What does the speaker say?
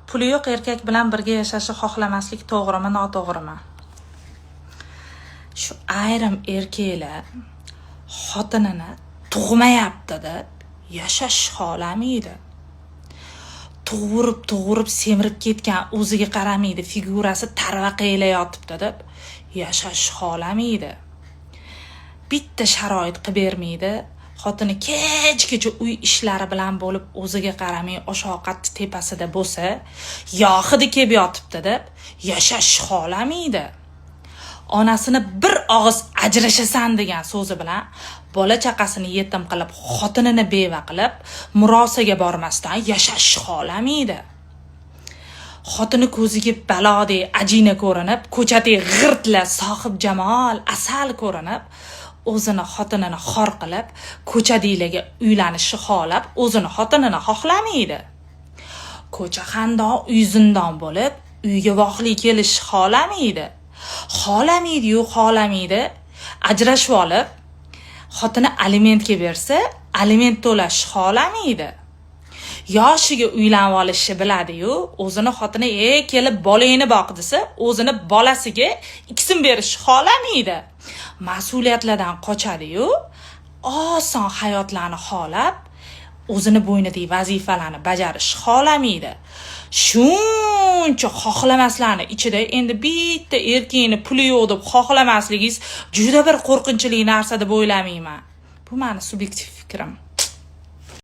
Puli yo'q erkak bilan birga yashashni xohlamaslik to'g'rimi, noto'g'rimi? Shu ayrim erkaklar xotinini tug'mayapti deb yashash xohlamaydi. Tug'urib semirib ketgan, o'ziga qaramaydi, figurasi tarvaqayla yotibdi deb yashash xohlamaydi. Bitta sharoit qilib bermaydi. Xotini kech-kecha uy ishlari bilan bo'lib o'ziga qaramay osh-ovqat tepasida bo'lsa, yo'xidi kelib yotibdi deb yashash xohlamaydi. Onasini bir og'iz ajrashasan degan so'zi bilan bola chaqasini yetim qilib, xotinini beva qilib, murosaga bormasdan yashash xohlamaydi. Xotini ko'ziga balodek ajina ko'rinib, ko'chatdek g'irtla sohib jamol, asal ko'rinib, o'zini xotinini xor qilib, ko'chadiylarga uylanishni xohlab, o'zini xotinini xohlamaydi. Ko'cha xandon, uy zindon bo'lib, uyga vohli kelish xohlamaydi. Xohlamaydi. Ajrashib olib, xotini alimentga bersa, aliment to'lash xohlamaydi. Yoshiga uylanib olishni biladi-yu, o'zini xotini kelib bolangni boq desa, o'zini bolasiga ikisini berish xohlamaydi. Mas'uliyatlardan qochadi-yu, oson hayotlarni xohlab, o'zini bo'ynidagi vazifalarni bajarish xohlamaydi. Shuncha xohlamaslarni ichida endi bitta erkakni puli yo'q deb xohlamasligingiz juda bir qo'rqinchli narsa deb o'ylamayman. Bu meni subyektiv fikrim.